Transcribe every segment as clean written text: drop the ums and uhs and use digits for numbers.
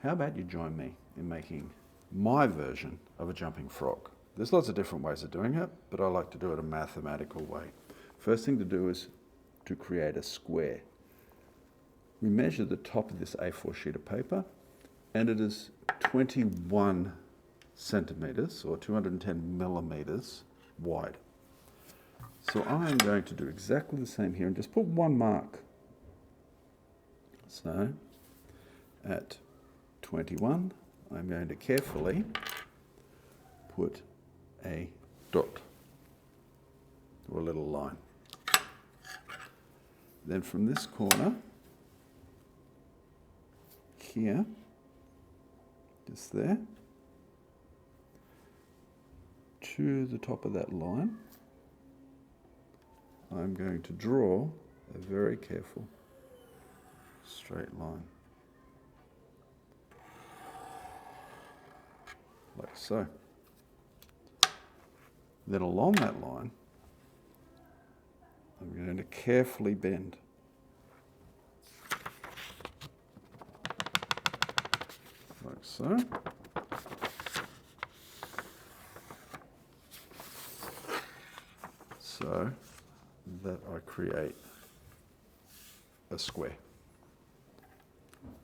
How about you join me in making my version of a jumping frog? There's lots of different ways of doing it, but I like to do it a mathematical way. First thing to do is to create a square. We measure the top of this A4 sheet of paper, and it is 21 centimeters or 210 millimeters wide. So I'm going to do exactly the same here and just put one mark. So at 21, I'm going to carefully put a dot or a little line. Then from this corner here, just there, to the top of that line, I'm going to draw a very careful straight line, like so. Then along that line, I'm going to carefully bend. Like so. So that I create a square.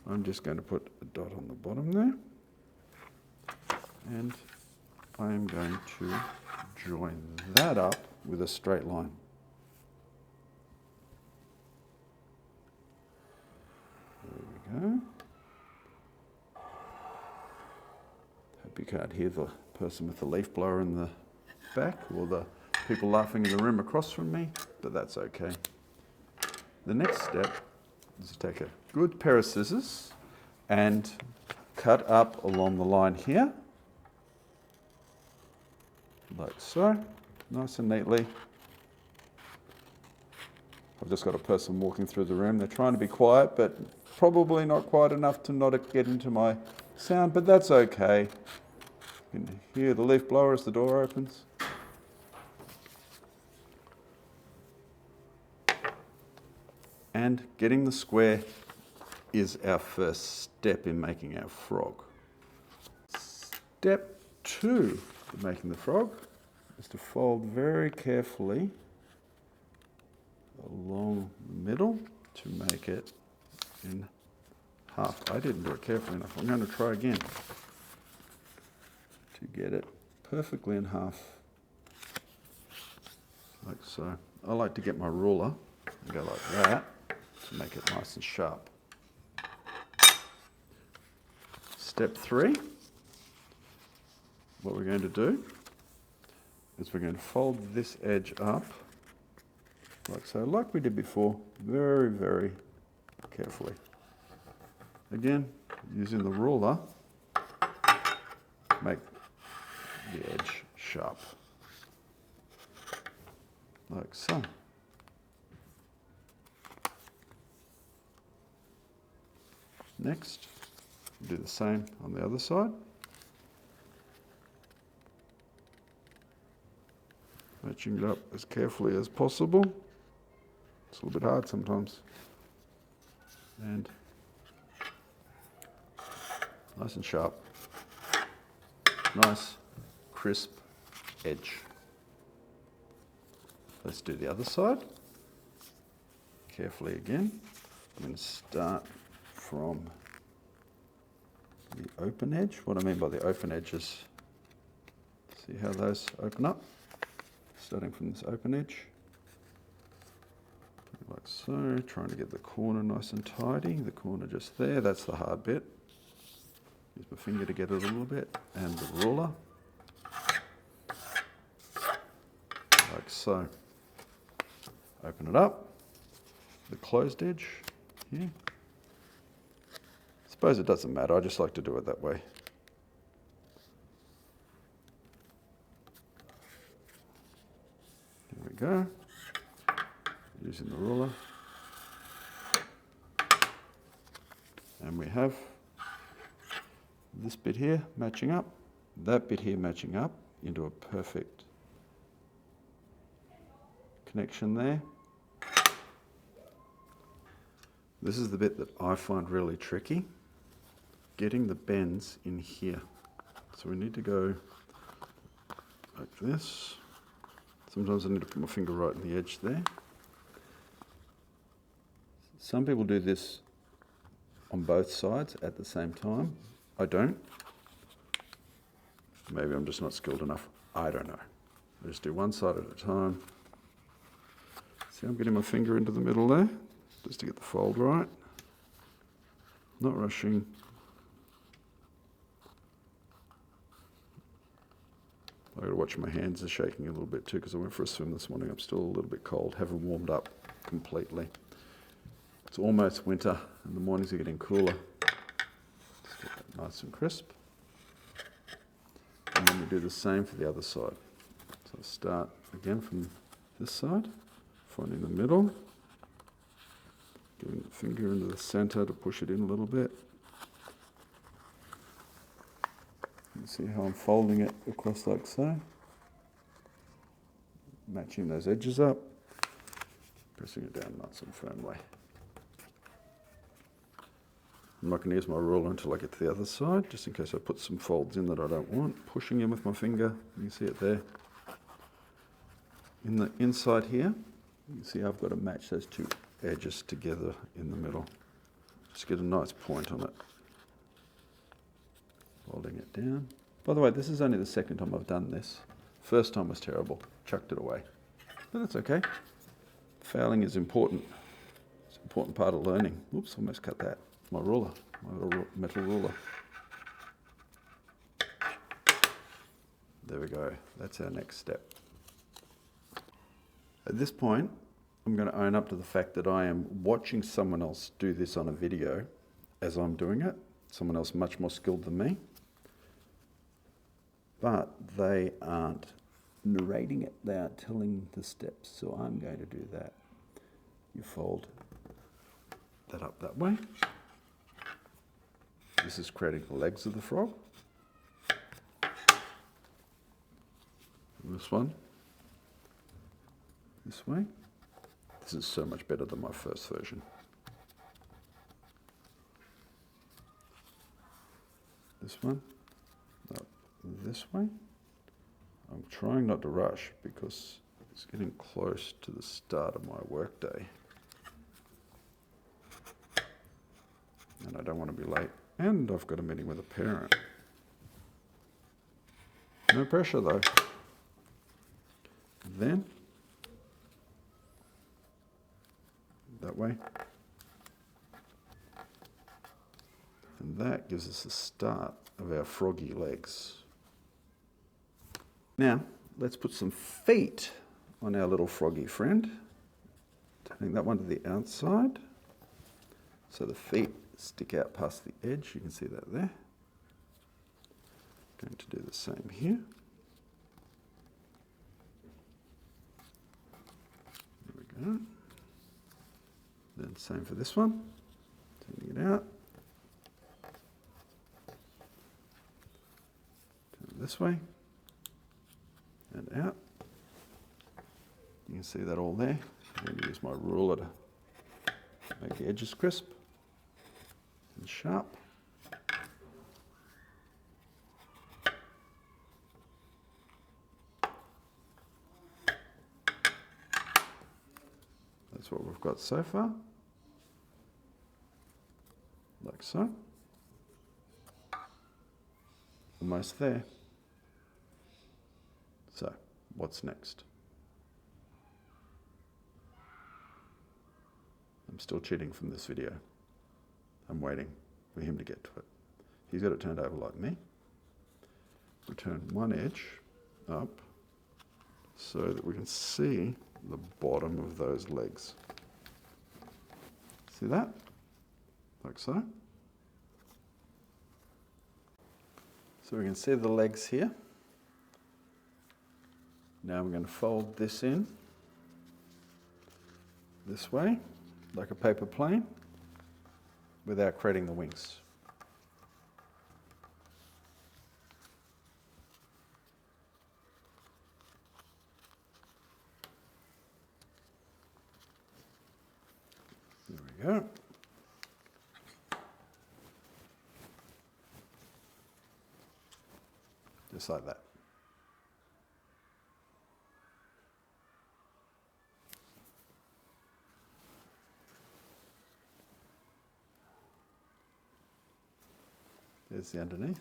I'm just going to put a dot on the bottom there, and I am going to join that up with a straight line. There we go. Hope you can't hear the person with the leaf blower in the back or the people laughing in the room across from me, but that's okay. The next step is to take a good pair of scissors and cut up along the line here, like so, nice and neatly. I've just got a person walking through the room. They're trying to be quiet, but probably not quiet enough to not get into my sound, but that's okay. You can hear the leaf blower as the door opens. And getting the square is our first step in making our frog. Step 2 of making the frog is to fold very carefully along the middle to make it in half. I didn't do it carefully enough. I'm going to try again to get it perfectly in half, like so. I like to get my ruler and go like that to make it nice and sharp. Step 3, what we're going to do is we're going to fold this edge up like so, like we did before, very, very carefully. Again, using the ruler, make the edge sharp, like so. Next, do the same on the other side. Matching it up as carefully as possible. It's a little bit hard sometimes. And nice and sharp. Nice, crisp edge. Let's do the other side. Carefully again. I'm going to start from the open edge. What I mean by the open edge is, see how those open up? Starting from this open edge, like so, trying to get the corner nice and tidy. The corner just there, that's the hard bit. Use my finger to get it a little bit, and the ruler, like so. Open it up, the closed edge here. I suppose it doesn't matter, I just like to do it that way. There we go. Using the ruler. And we have this bit here matching up, that bit here matching up into a perfect connection there. This is the bit that I find really tricky. getting the bends in here. So we need to go like this. Sometimes I need to put my finger right in the edge there. Some people do this on both sides at the same time. I don't. Maybe I'm just not skilled enough. I don't know. I just do one side at a time. See, I'm getting my finger into the middle there, just to get the fold right. Not rushing. I gotta watch my hands are shaking a little bit too because I went for a swim this morning. I'm still a little bit cold, haven't warmed up completely. It's almost winter and the mornings are getting cooler. Just get that nice and crisp. And then we do the same for the other side. So start again from this side, finding the middle, giving the finger into the center to push it in a little bit. You see how I'm folding it across like so. Matching those edges up, pressing it down nice and firmly. I'm not going to use my ruler until I get to the other side, just in case I put some folds in that I don't want. Pushing in with my finger, you can see it there. In the inside here, you can see I've got to match those two edges together in the middle. Just get a nice point on it. Folding it down. By the way, this is only the second time I've done this. First time was terrible, chucked it away. But that's okay. Failing is important. It's an important part of learning. Oops, almost cut that. My ruler, my little metal ruler. There we go. That's our next step. At this point, I'm going to own up to the fact that I am watching someone else do this on a video as I'm doing it. Someone else much more skilled than me. But they aren't narrating it, they are telling the steps. So I'm going to do that. You fold that up that way. This is creating the legs of the frog. This one, this way. This is so much better than my first version. This one, up this way. I'm trying not to rush because it's getting close to the start of my workday. And I don't want to be late. And I've got a meeting with a parent. No pressure though. Then, that way. And that gives us the start of our froggy legs. Now, let's put some feet on our little froggy friend. Turning that one to the outside. So the feet stick out past the edge. You can see that there. Going to do the same here. There we go. Then same for this one. Turning it out. Turn it this way. And out. You can see that all there. I'm going to use my ruler to make the edges crisp and sharp. That's what we've got so far. Like so. Almost there. So, what's next? I'm still cheating from this video. I'm waiting for him to get to it. He's got it turned over like me. We turn one edge up so that we can see the bottom of those legs. See that? Like so. So we can see the legs here. Now I'm going to fold this in this way, like a paper plane, without creating the wings. There we go. just like that. There's the underneath.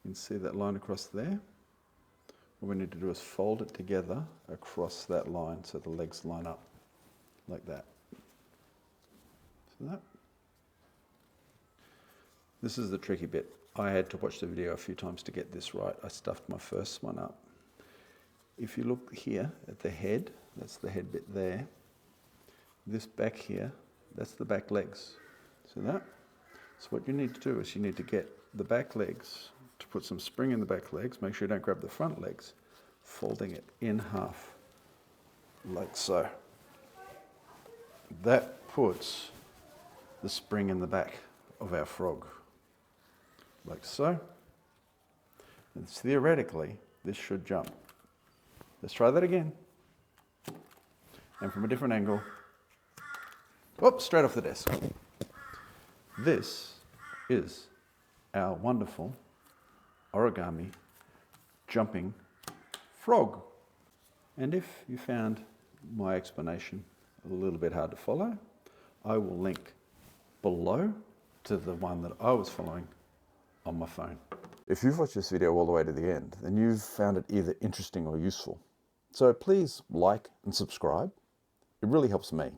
You can see that line across there. What we need to do is fold it together across that line so the legs line up like that. So that. This is the tricky bit. I had to watch the video a few times to get this right. I stuffed my first one up. If you look here at the head, that's the head bit there. This back here, that's the back legs. See that? So what you need to do is you need to get the back legs, to put some spring in the back legs, make sure you don't grab the front legs, folding it in half, like so. That puts the spring in the back of our frog, like so. And theoretically, this should jump. Let's try that again. And from a different angle. Whoops, straight off the desk. This is our wonderful origami jumping frog. And if you found my explanation a little bit hard to follow, I will link below to the one that I was following on my phone. If you've watched this video all the way to the end, then you've found it either interesting or useful. So please like and subscribe. It really helps me.